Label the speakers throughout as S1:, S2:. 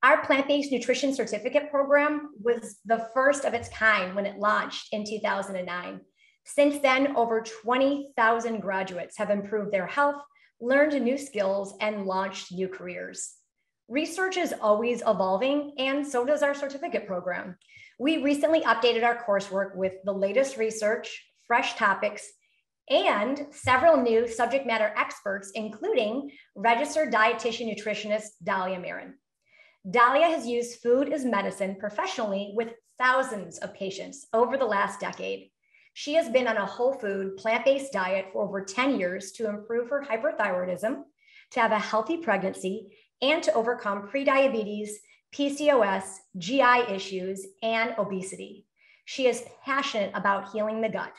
S1: Our plant-based nutrition certificate program was the first of its kind when it launched in 2009. Since then, over 20,000 graduates have improved their health, learned new skills, and launched new careers. Research is always evolving, and so does our certificate program. We recently updated our coursework with the latest research, fresh topics, and several new subject matter experts, including registered dietitian nutritionist Dahlia Marin. Dahlia has used food as medicine professionally with thousands of patients over the last decade. She has been on a whole food, plant-based diet for over 10 years to improve her hyperthyroidism, to have a healthy pregnancy, and to overcome prediabetes, PCOS, GI issues, and obesity. She is passionate about healing the gut.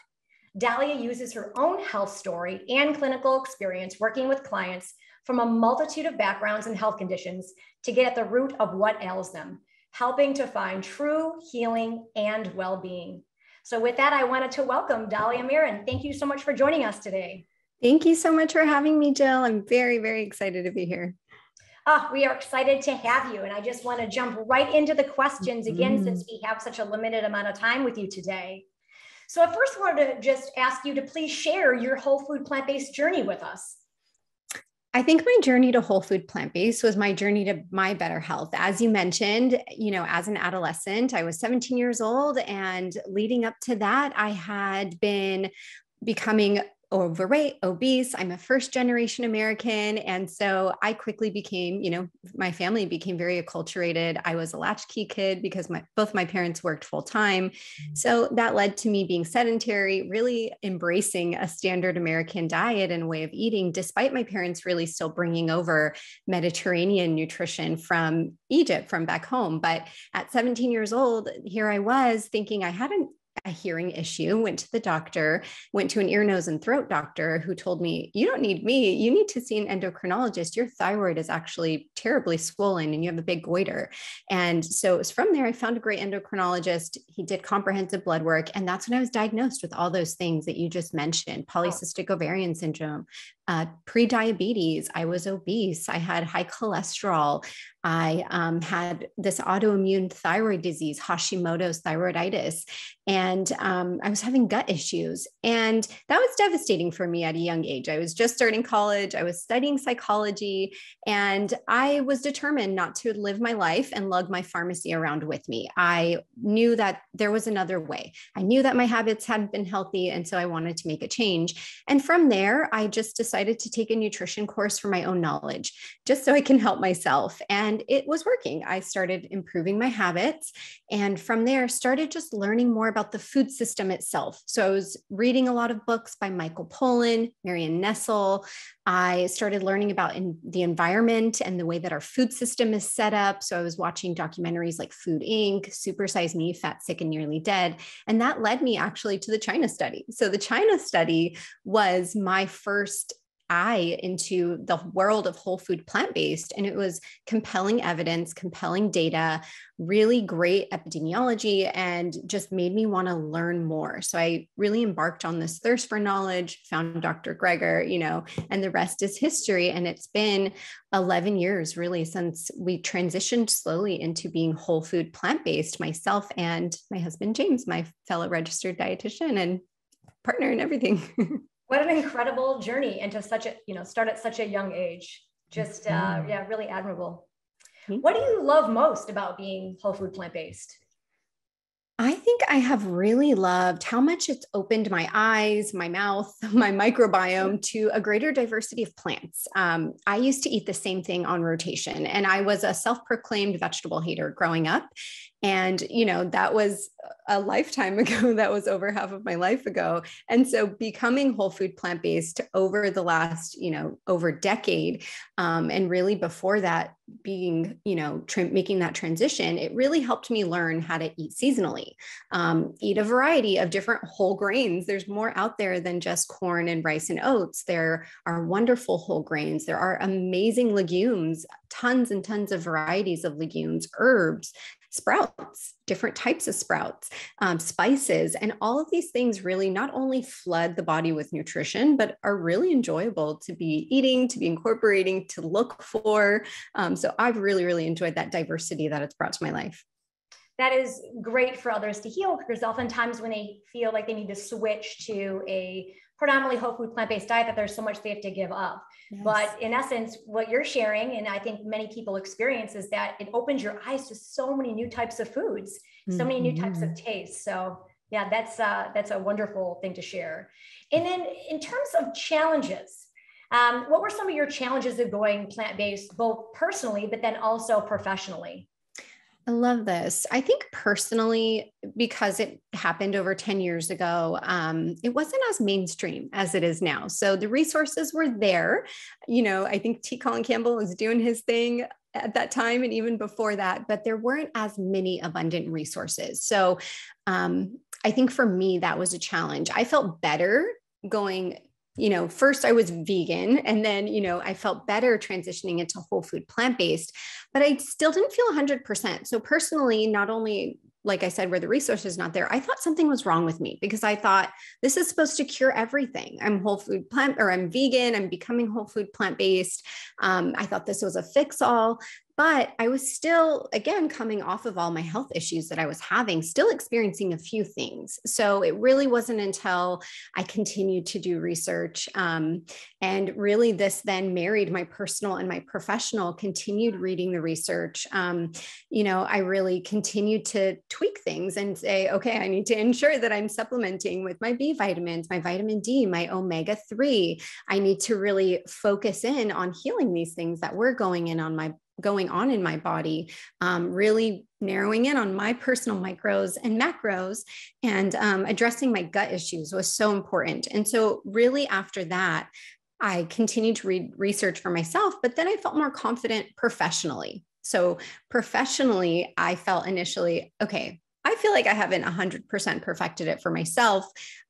S1: Dahlia uses her own health story and clinical experience working with clients from a multitude of backgrounds and health conditions to get at the root of what ails them, helping to find true healing and well-being. So with that, I wanted to welcome Dahlia Marin. Thank you so much for joining us today.
S2: Thank you so much for having me, Jill. I'm very, very excited to be here.
S1: Oh, we are excited to have you. And I just want to jump right into the questions again, since we have such a limited amount of time with you today. So I first wanted to just ask you to please share your whole food plant-based journey with us.
S2: I think my journey to whole food plant-based was my journey to my better health. As you mentioned, as an adolescent, I was 17 years old, and leading up to that, I had been becoming overweight, obese. I'm a first generation American. And so I quickly became, my family became very acculturated. I was a latchkey kid because both my parents worked full time. So that led to me being sedentary, really embracing a standard American diet and way of eating, despite my parents really still bringing over Mediterranean nutrition from Egypt, from back home. But at 17 years old, here I was thinking I hadn't a hearing issue, went to the doctor, went to an ear, nose, and throat doctor who told me, you don't need me, you need to see an endocrinologist. Your thyroid is actually terribly swollen and you have a big goiter. And so it was from there, I found a great endocrinologist. He did comprehensive blood work. And that's when I was diagnosed with all those things that you just mentioned: polycystic ovarian syndrome, pre-diabetes. I was obese. I had high cholesterol. I had this autoimmune thyroid disease, Hashimoto's thyroiditis, and I was having gut issues. And that was devastating for me at a young age. I was just starting college. I was studying psychology, and I was determined not to live my life and lug my pharmacy around with me. I knew that there was another way. I knew that my habits hadn't been healthy, and so I wanted to make a change. And from there, I just decided to take a nutrition course for my own knowledge, just so I can help myself. And it was working. I started improving my habits, and from there started just learning more about the food system itself. So I was reading a lot of books by Michael Pollan, Marion Nestle. I started learning about the environment and the way that our food system is set up. So I was watching documentaries like Food Inc., Super Size Me, Fat, Sick, and Nearly Dead. And that led me actually to the China study. So the China study was my first eye into the world of whole food plant-based. And it was compelling evidence, compelling data, really great epidemiology, and just made me want to learn more. So I really embarked on this thirst for knowledge, found Dr. Greger, and the rest is history. And it's been 11 years really since we transitioned slowly into being whole food plant-based, myself and my husband, James, my fellow registered dietitian and partner and everything.
S1: What an incredible journey, and to start at such a young age. Just, really admirable. What do you love most about being whole food plant-based?
S2: I think I have really loved how much it's opened my eyes, my mouth, my microbiome to a greater diversity of plants. I used to eat the same thing on rotation, and I was a self-proclaimed vegetable hater growing up. And, that was a lifetime ago. That was over half of my life ago. And so becoming whole food plant-based over the last, over decade, and really before that being, making that transition, it really helped me learn how to eat seasonally, eat a variety of different whole grains. There's more out there than just corn and rice and oats. There are wonderful whole grains. There are amazing legumes, tons and tons of varieties of legumes, herbs, sprouts, different types of sprouts, spices, and all of these things really not only flood the body with nutrition, but are really enjoyable to be eating, to be incorporating, to look for. So I've really, really enjoyed that diversity that it's brought to my life.
S1: That is great for others to heal, because oftentimes when they feel like they need to switch to a predominantly whole food plant-based diet, that there's so much they have to give up. Yes. But in essence, what you're sharing, and I think many people experience, is that it opens your eyes to so many new types of foods, so many new types of tastes. So yeah, that's a wonderful thing to share. And then in terms of challenges, what were some of your challenges of going plant-based, both personally, but then also professionally?
S2: I love this. I think personally, because it happened over 10 years ago, it wasn't as mainstream as it is now. So the resources were there. I think Colin Campbell was doing his thing at that time and even before that, but there weren't as many abundant resources. So I think for me, that was a challenge. I felt better going, first I was vegan, and then, I felt better transitioning into whole food plant-based, but I still didn't feel 100%. So personally, not only, like I said, were the resources not there, I thought something was wrong with me, because I thought this is supposed to cure everything. I'm I'm vegan, I'm becoming whole food plant-based. I thought this was a fix-all. But I was still, again, coming off of all my health issues that I was having, still experiencing a few things. So it really wasn't until I continued to do research. And really this then married my personal and my professional, continued reading the research. I really continued to tweak things and say, okay, I need to ensure that I'm supplementing with my B vitamins, my vitamin D, my omega-3. I need to really focus in on healing these things that were going on in my body, really narrowing in on my personal micros and macros, and addressing my gut issues was so important. And so really after that, I continued to read research for myself, but then I felt more confident professionally. So professionally, I felt initially, okay, I feel like I haven't 100% perfected it for myself.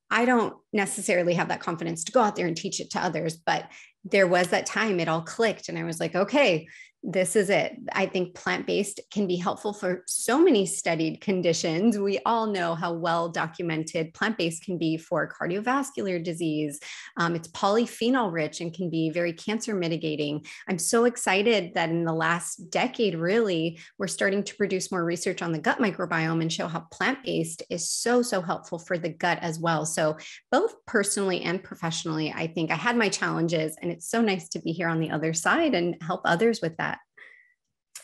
S2: I don't necessarily have that confidence to go out there and teach it to others, but there was that time it all clicked and I was like, okay, this is it. I think plant-based can be helpful for so many studied conditions. We all know how well documented plant-based can be for cardiovascular disease. It's polyphenol rich and can be very cancer mitigating. I'm so excited that in the last decade, really, we're starting to produce more research on the gut microbiome and show how plant-based is so, so helpful for the gut as well. So both personally and professionally, I think I had my challenges, and it's so nice to be here on the other side and help others with that.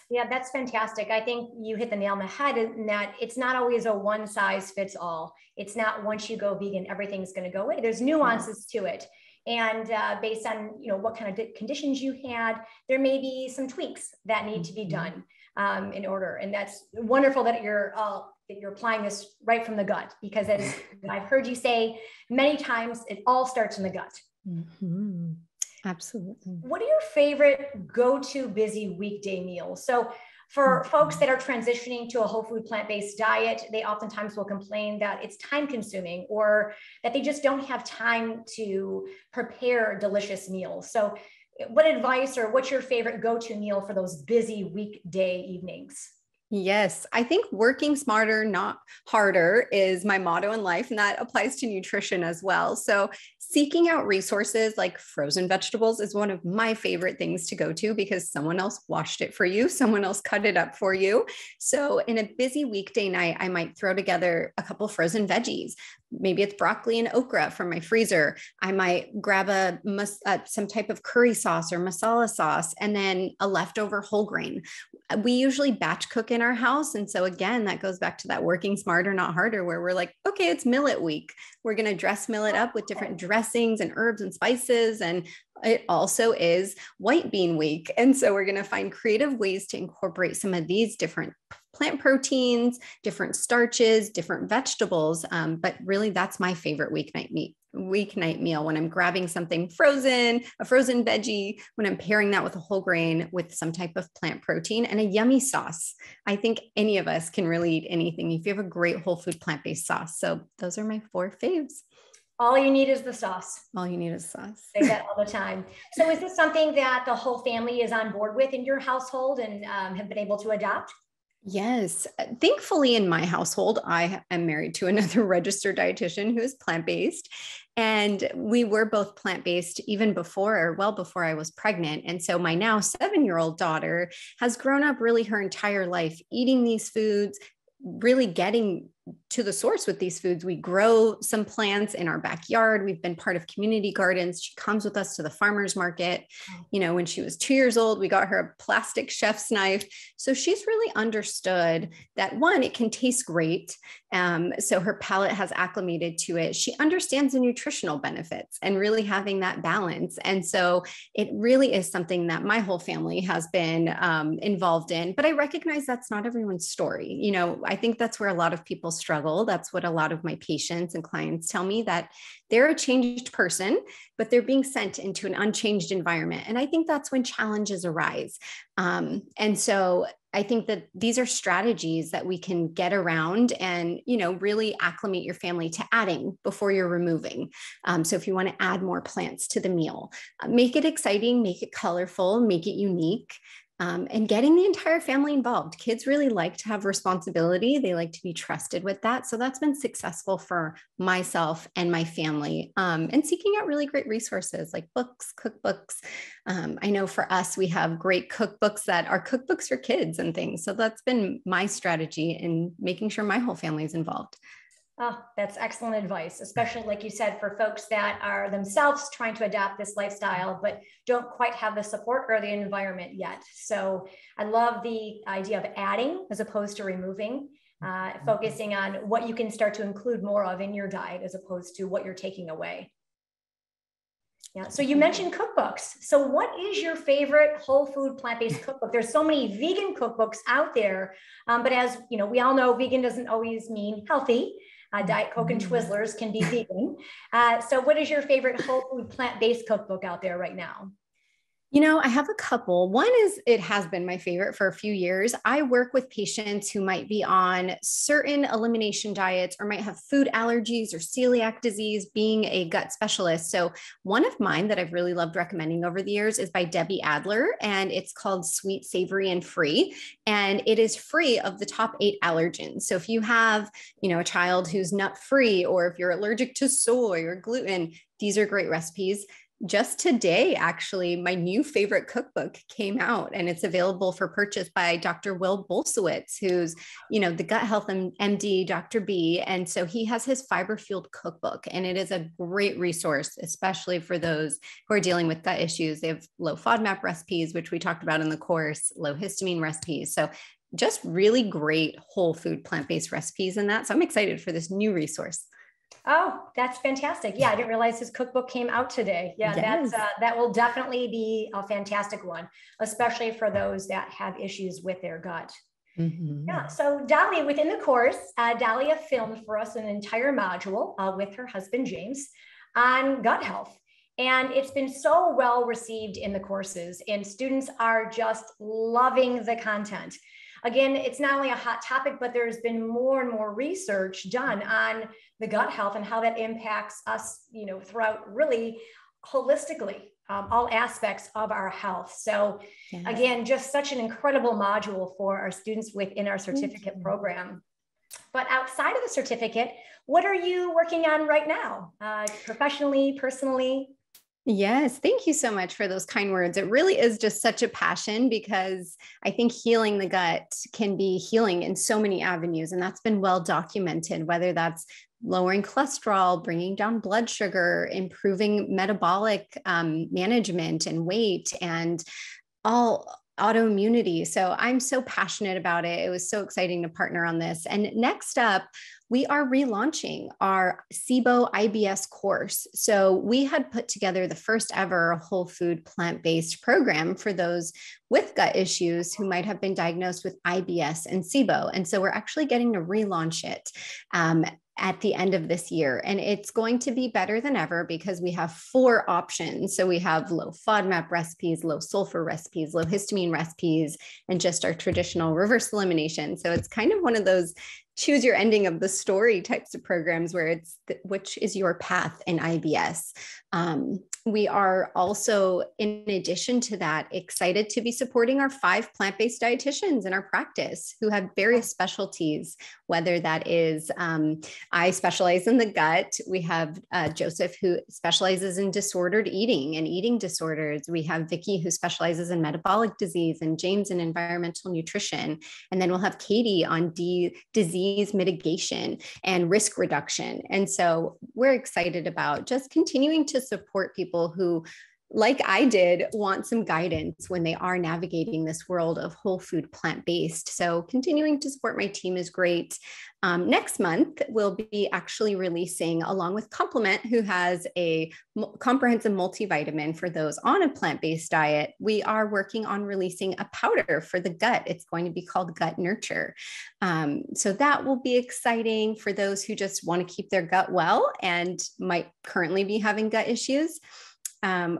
S1: Yeah, that's fantastic. I think you hit the nail on the head in that it's not always a one size fits all. It's not once you go vegan, everything's going to go away. There's nuances to it. And based on, what kind of conditions you had, there may be some tweaks that need to be done in order. And that's wonderful that you're applying this right from the gut, because as I've heard you say many times, it all starts in the gut.
S2: Mm-hmm. Absolutely.
S1: What are your favorite go-to busy weekday meals? So for folks that are transitioning to a whole food plant-based diet, they oftentimes will complain that it's time consuming or that they just don't have time to prepare delicious meals. So what advice or what's your favorite go-to meal for those busy weekday evenings?
S2: Yes, I think working smarter, not harder is my motto in life, and that applies to nutrition as well. So seeking out resources like frozen vegetables is one of my favorite things to go to, because someone else washed it for you, someone else cut it up for you. So in a busy weekday night, I might throw together a couple frozen veggies. Maybe it's broccoli and okra from my freezer. I might grab some type of curry sauce or masala sauce, and then a leftover whole grain. We usually batch cook in our house. And so again, that goes back to that working smarter, not harder, where we're like, okay, it's millet week. We're going to dress millet up with different dressings and herbs and spices. And it also is white bean week. And so we're going to find creative ways to incorporate some of these different plant proteins, different starches, different vegetables. But really, that's my favorite weeknight meal, when I'm grabbing something frozen, a frozen veggie, when I'm pairing that with a whole grain with some type of plant protein and a yummy sauce. I think any of us can really eat anything if you have a great whole food plant-based sauce. So those are my 4 faves.
S1: All you need is the sauce.
S2: All you need is sauce.
S1: Say that all the time. So is this something that the whole family is on board with in your household and have been able to adopt?
S2: Yes. Thankfully, in my household, I am married to another registered dietitian who is plant-based. And we were both plant-based even before, or well before I was pregnant. And so my now 7-year-old daughter has grown up really her entire life eating these foods, really getting to the source with these foods. We grow some plants in our backyard. We've been part of community gardens. She comes with us to the farmer's market. You know, when she was 2 years old, we got her a plastic chef's knife. So she's really understood that, one, it can taste great. So her palate has acclimated to it. She understands the nutritional benefits and really having that balance. And so it really is something that my whole family has been involved in. But I recognize that's not everyone's story. You know, I think that's where a lot of people struggle. That's what a lot of my patients and clients tell me, that they're a changed person, but they're being sent into an unchanged environment. And I think that's when challenges arise. And so I think that these are strategies that we can get around and, you know, really acclimate your family to adding before you're removing. So if you want to add more plants to the meal, make it exciting, make it colorful, make it unique. And getting the entire family involved. Kids really like to have responsibility. They like to be trusted with that. So that's been successful for myself and my family, and seeking out really great resources like books, cookbooks. I know for us, we have great cookbooks that are cookbooks for kids and things. So that's been my strategy in making sure my whole family is involved.
S1: Oh, that's excellent advice, especially like you said, for folks that are themselves trying to adapt this lifestyle, but don't quite have the support or the environment yet. So I love the idea of adding as opposed to removing, focusing on what you can start to include more of in your diet as opposed to what you're taking away. Yeah. So you mentioned cookbooks. So what is your favorite whole food plant-based cookbook? There's so many vegan cookbooks out there, but as you know, we all know vegan doesn't always mean healthy. Diet Coke and Twizzlers can be vegan. So what is your favorite whole food plant-based cookbook out there right now?
S2: You know, I have a couple. One is, it has been my favorite for a few years. I work with patients who might be on certain elimination diets or might have food allergies or celiac disease, being a gut specialist. So one of mine that I've really loved recommending over the years is by Debbie Adler, and it's called Sweet, Savory, and Free. And it is free of the top 8 allergens. So if you have, you know, a child who's nut free, or if you're allergic to soy or gluten, these are great recipes. Just today, actually, my new favorite cookbook came out, and it's available for purchase by Dr. Will Bolsowitz, who's, you know, the gut health MD, Dr. B. And so he has his fiber fueled cookbook, and it is a great resource, especially for those who are dealing with gut issues. They have low FODMAP recipes, which we talked about in the course, low histamine recipes. So just really great whole food plant-based recipes in that. So I'm excited for this new resource.
S1: Oh, that's fantastic. Yeah, I didn't realize his cookbook came out today. Yeah,
S2: Yes.
S1: that will definitely be a fantastic one, especially for those that have issues with their gut.
S2: Mm-hmm.
S1: Yeah, so Dahlia, within the course, Dahlia filmed for us an entire module with her husband, James, on gut health. And it's been so well received in the courses, and students are just loving the content. Again, it's not only a hot topic, but there's been more and more research done on the gut health and how that impacts us, you know, throughout really holistically, all aspects of our health. So
S2: Yes.
S1: again, just such an incredible module for our students within our certificate program. But outside of the certificate, what are you working on right now, professionally, personally?
S2: Yes, thank you so much for those kind words. It really is just such a passion, because I think healing the gut can be healing in so many avenues. And that's been well documented, whether that's lowering cholesterol, bringing down blood sugar, improving metabolic management and weight, and all autoimmunity. So I'm so passionate about it. It was so exciting to partner on this. And next up, we are relaunching our SIBO IBS course. So we had put together the first ever whole food plant-based program for those with gut issues who might have been diagnosed with IBS and SIBO. And so we're actually getting to relaunch it at the end of this year. And it's going to be better than ever, because we have 4 options. So we have low FODMAP recipes, low sulfur recipes, low histamine recipes, and just our traditional reverse elimination. So it's kind of one of those choose your ending of the story types of programs where it's which is your path in IBS. We are also, in addition to that, excited to be supporting our 5 plant-based dietitians in our practice who have various specialties, whether that is, I specialize in the gut. We have Joseph, who specializes in disordered eating and eating disorders. We have Vicky, who specializes in metabolic disease, and James in environmental nutrition. And then we'll have Katie on disease mitigation and risk reduction. And so we're excited about just continuing to support people who, like I did, want some guidance when they are navigating this world of whole food plant-based. So continuing to support my team is great. Next month, we'll be actually releasing, along with Complement, who has a comprehensive multivitamin for those on a plant-based diet. We are working on releasing a powder for the gut. It's going to be called Gut Nurture. So that will be exciting for those who just want to keep their gut well and might currently be having gut issues.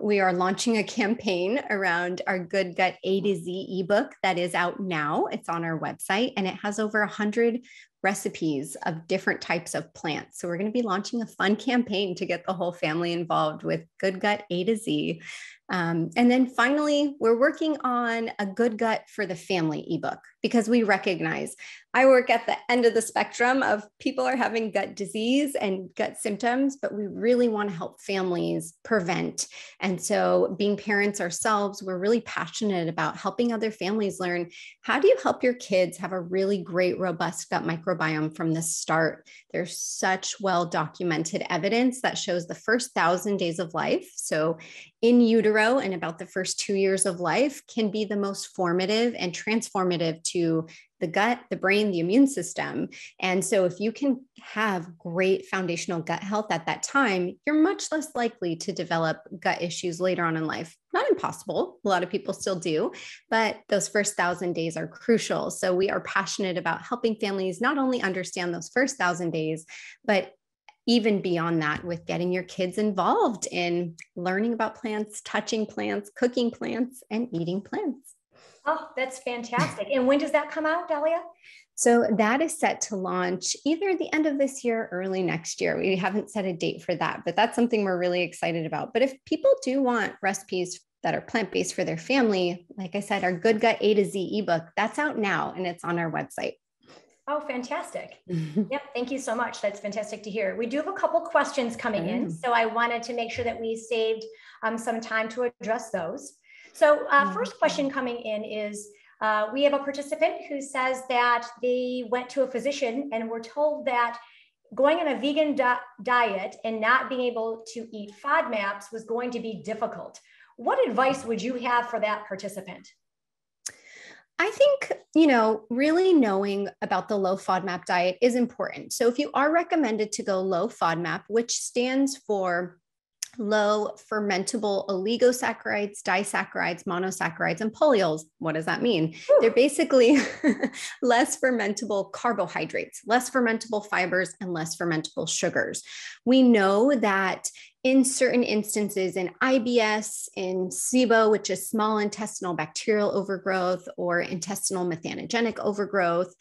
S2: We are launching a campaign around our Good Gut A to Z ebook that is out now. It's on our website, and it has over 100 recipes of different types of plants. So we're going to be launching a fun campaign to get the whole family involved with Good Gut A to Z. And then finally, we're working on a Good Gut for the Family ebook, because we recognize I work at the end of the spectrum of people are having gut disease and gut symptoms, but we really want to help families prevent. And so being parents ourselves, we're really passionate about helping other families learn, how do you help your kids have a really great, robust gut microbiome from the start? There's such well-documented evidence that shows the first 1,000 days of life, so in utero and about the first 2 years of life, can be the most formative and transformative to the gut, the brain, the immune system. And so if you can have great foundational gut health at that time, you're much less likely to develop gut issues later on in life. Not impossible. A lot of people still do, but those first 1,000 days are crucial. So we are passionate about helping families not only understand those first 1,000 days, but even beyond that, with getting your kids involved in learning about plants, touching plants, cooking plants, and eating plants.
S1: Oh, that's fantastic. And when does that come out, Dahlia?
S2: So that is set to launch either the end of this year or early next year. We haven't set a date for that, but that's something we're really excited about. But if people do want recipes that are plant-based for their family, like I said, our Good Gut A to Z ebook, that's out now and it's on our website.
S1: Oh, fantastic. Yep. Thank you so much. That's fantastic to hear. We do have a couple questions coming in, so I wanted to make sure that we saved some time to address those. So first question coming in is, we have a participant who says that they went to a physician and were told that going on a vegan diet and not being able to eat FODMAPs was going to be difficult. What advice would you have for that participant?
S2: I think, really knowing about the low FODMAP diet is important. So if you are recommended to go low FODMAP, which stands for low fermentable oligosaccharides, disaccharides, monosaccharides, and polyols. What does that mean? Ooh. They're basically less fermentable carbohydrates, less fermentable fibers, and less fermentable sugars. We know that in certain instances in IBS, in SIBO, which is small intestinal bacterial overgrowth or intestinal methanogenic overgrowth,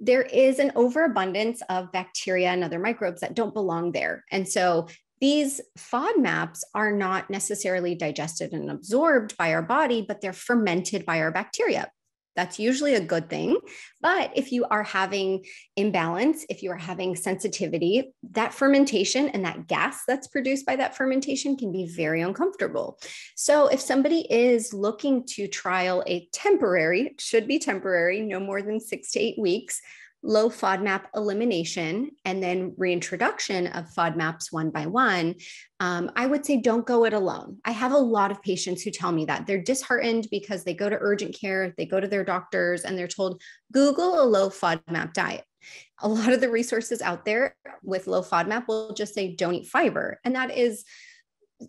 S2: there is an overabundance of bacteria and other microbes that don't belong there. And so these FODMAPs are not necessarily digested and absorbed by our body, but they're fermented by our bacteria. That's usually a good thing. But if you are having imbalance, if you are having sensitivity, that fermentation and that gas that's produced by that fermentation can be very uncomfortable. So if somebody is looking to trial a temporary, should be temporary, no more than 6 to 8 weeks, low FODMAP elimination, and then reintroduction of FODMAPs one by one, I would say don't go it alone. I have a lot of patients who tell me that they're disheartened because they go to urgent care, they go to their doctors, and they're told, Google a low FODMAP diet. A lot of the resources out there with low FODMAP will just say, don't eat fiber. And that is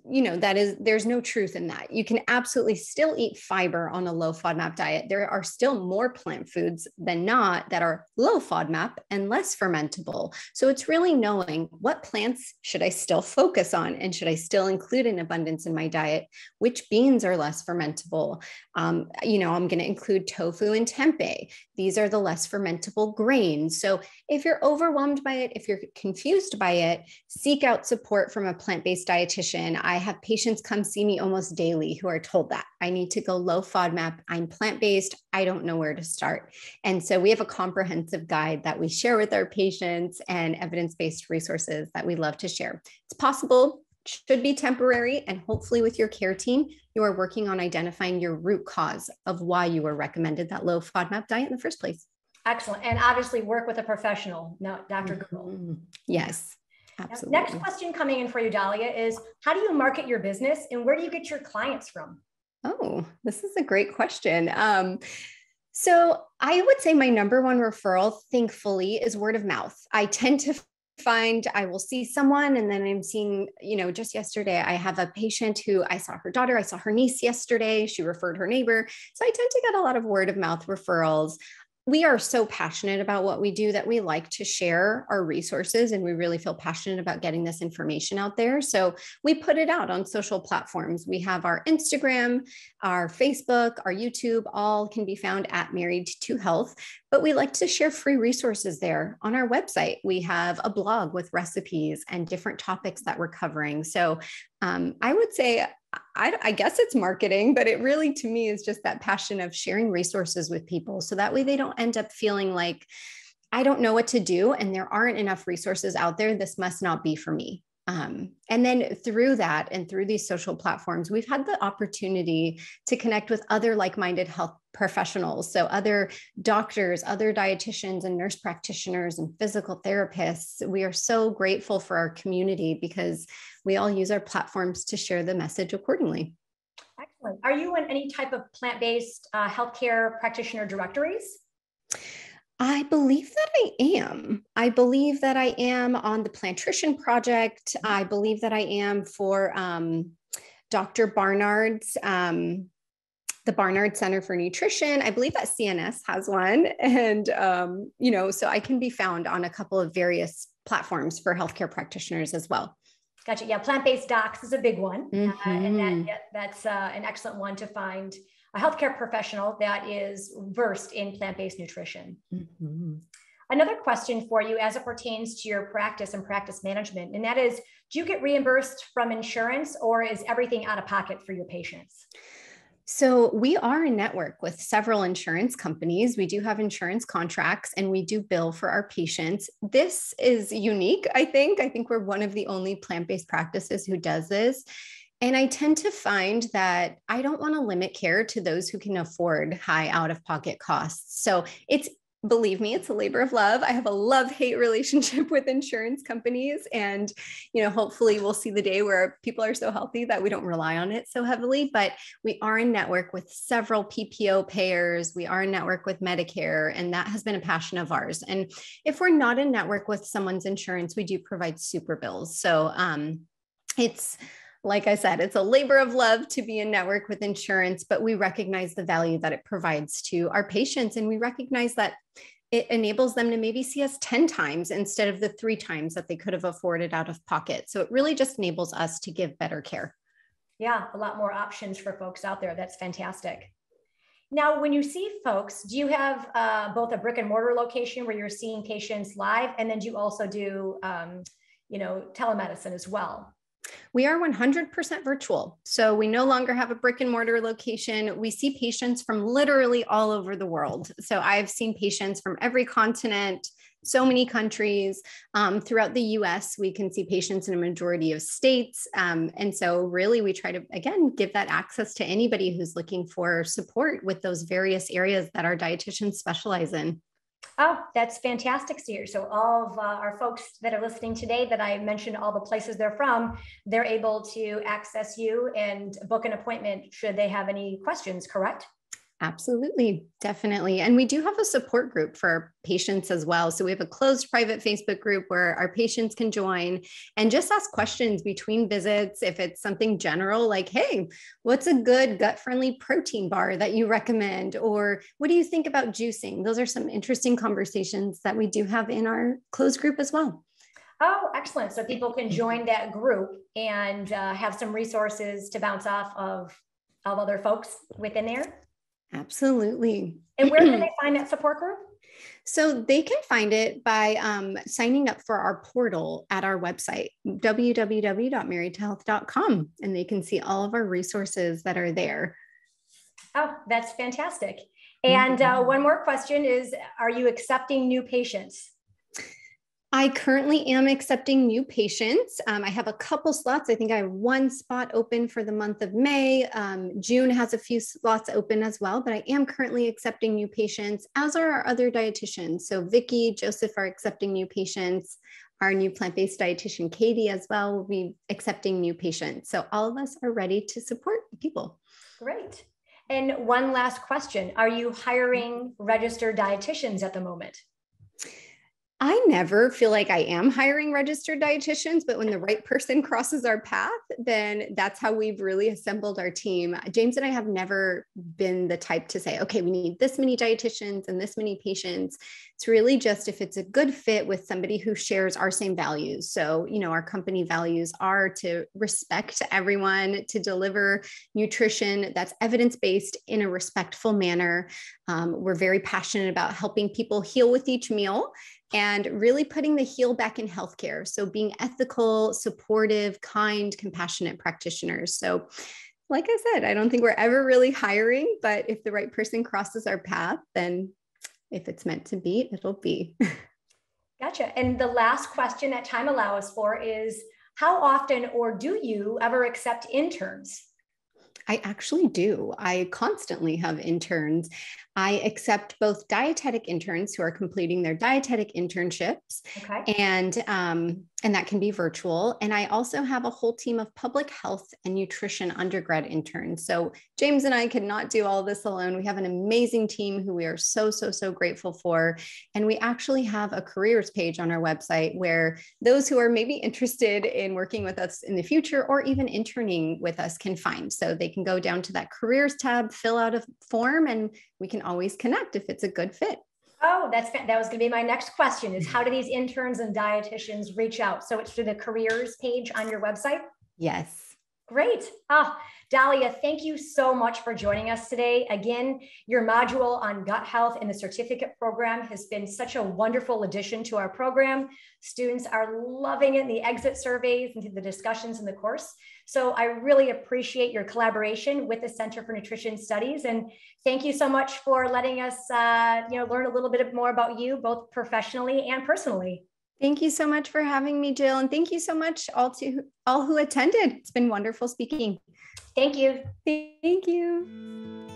S2: there's no truth in that. You can absolutely still eat fiber on a low FODMAP diet. There are still more plant foods than not that are low FODMAP and less fermentable. So it's really knowing what plants should I still focus on, and should I still include in abundance in my diet? Which beans are less fermentable? I'm going to include tofu and tempeh. These are the less fermentable grains. So if you're overwhelmed by it, if you're confused by it, seek out support from a plant-based dietitian. I have patients come see me almost daily who are told that I need to go low FODMAP. I'm plant-based. I don't know where to start. And so we have a comprehensive guide that we share with our patients and evidence-based resources that we love to share. It's possible, should be temporary, and hopefully with your care team, you are working on identifying your root cause of why you were recommended that low FODMAP diet in the first place.
S1: Excellent. And obviously work with a professional, not Dr. Google.
S2: Yes. Absolutely.
S1: Next question coming in for you, Dahlia, is how do you market your business and where do you get your clients from?
S2: Oh, this is a great question. So I would say my number one referral, thankfully, is word of mouth. I tend to find I will see someone and then I'm seeing, just yesterday, I have a patient who I saw her daughter, I saw her niece yesterday, she referred her neighbor. So I tend to get a lot of word of mouth referrals. We are so passionate about what we do that we like to share our resources, and we really feel passionate about getting this information out there. So we put it out on social platforms. We have our Instagram, our Facebook, our YouTube, all can be found at Married to Health, but we like to share free resources there. On our website, we have a blog with recipes and different topics that we're covering. So I would say, I guess it's marketing, but it really, to me, is just that passion of sharing resources with people. So that way they don't end up feeling like, I don't know what to do and there aren't enough resources out there. This must not be for me. And then through that and through these social platforms, we've had the opportunity to connect with other like-minded health professionals. So other doctors, other dietitians and nurse practitioners and physical therapists. We are so grateful for our community because we all use our platforms to share the message accordingly.
S1: Excellent. Are you in any type of plant-based healthcare practitioner directories?
S2: I believe that I am. I believe that I am on the Plantrition Project. I believe that I am for Dr. Barnard's, the Barnard Center for Nutrition. I believe that CNS has one. And, so I can be found on a couple of various platforms for healthcare practitioners as well.
S1: Gotcha. Yeah, plant-based docs is a big one. And that's an excellent one to find a healthcare professional that is versed in plant-based nutrition. Another question for you as it pertains to your practice and practice management, and that is, do you get reimbursed from insurance or is everything out of pocket for your patients?
S2: So we are in network with several insurance companies. We do have insurance contracts and we do bill for our patients. This is unique, I think. I think we're one of the only plant-based practices who does this. And I tend to find that I don't want to limit care to those who can afford high out-of-pocket costs. So believe me, it's a labor of love. I have a love-hate relationship with insurance companies. And, hopefully we'll see the day where people are so healthy that we don't rely on it so heavily. But we are in network with several PPO payers. We are in network with Medicare, and that has been a passion of ours. And if we're not in network with someone's insurance, we do provide super bills. So it's, like I said, it's a labor of love to be in network with insurance, but we recognize the value that it provides to our patients. And we recognize that it enables them to maybe see us 10 times instead of the 3 times that they could have afforded out of pocket. So it really just enables us to give better care.
S1: Yeah, a lot more options for folks out there. That's fantastic. Now, when you see folks, do you have both a brick and mortar location where you're seeing patients live? And then do you also do, telemedicine as well?
S2: We are 100% virtual. So we no longer have a brick and mortar location. We see patients from literally all over the world. So I've seen patients from every continent, so many countries. Throughout the US, we can see patients in a majority of states. And so really we try to, again, give that access to anybody who's looking for support with those various areas that our dietitians specialize in.
S1: Oh, that's fantastic to hear. So all of our folks that are listening today that I mentioned all the places they're from, they're able to access you and book an appointment should they have any questions, correct?
S2: Absolutely. Definitely. And we do have a support group for our patients as well. So we have a closed private Facebook group where our patients can join and just ask questions between visits. If it's something general, like, hey, what's a good gut-friendly protein bar that you recommend? Or what do you think about juicing? Those are some interesting conversations that we do have in our closed group as well.
S1: Oh, excellent. So people can join that group and have some resources to bounce off of other folks within there.
S2: Absolutely.
S1: And where can they find that support group?
S2: So they can find it by signing up for our portal at our website, www.marriedtohealth.com, and they can see all of our resources that are there.
S1: Oh, that's fantastic. And one more question is, are you accepting new patients?
S2: I currently am accepting new patients. I have a couple slots. I think I have one spot open for the month of May. June has a few slots open as well, but I am currently accepting new patients, as are our other dietitians. So Vicky, Joseph are accepting new patients. Our new plant-based dietitian, Katie, as well, will be accepting new patients. So all of us are ready to support people.
S1: Great. And one last question. Are you hiring registered dietitians at the moment?
S2: I never feel like I am hiring registered dietitians, but when the right person crosses our path, then that's how we've really assembled our team. James and I have never been the type to say, okay, we need this many dietitians and this many patients. It's really just if it's a good fit with somebody who shares our same values. So, our company values are to respect everyone, to deliver nutrition that's evidence-based in a respectful manner. We're very passionate about helping people heal with each meal and really putting the heel back in healthcare. So being ethical, supportive, kind, compassionate practitioners. So like I said, I don't think we're ever really hiring, but if the right person crosses our path, then if it's meant to be, it'll be.
S1: Gotcha. And the last question that time allows for is, how often or do you ever accept interns?
S2: I actually do. I constantly have interns. I accept both dietetic interns who are completing their dietetic internships,
S1: okay.
S2: And that can be virtual. And I also have a whole team of public health and nutrition undergrad interns. So James and I could not do all this alone. We have an amazing team who we are so grateful for. And we actually have a careers page on our website where those who are maybe interested in working with us in the future or even interning with us can find. So they can go down to that careers tab, fill out a form, and we can always connect if it's a good fit.
S1: Oh, that was going to be my next question, is how do these interns and dietitians reach out? So it's through the careers page on your website?
S2: Yes.
S1: Great. Dahlia, thank you so much for joining us today. Again, your module on gut health in the certificate program has been such a wonderful addition to our program. Students are loving it in the exit surveys and the discussions in the course. So I really appreciate your collaboration with the Center for Nutrition Studies. And thank you so much for letting us learn a little bit more about you, both professionally and personally.
S2: Thank you so much for having me, Jill. And thank you so much all who attended. It's been wonderful speaking.
S1: Thank you.
S2: Thank you.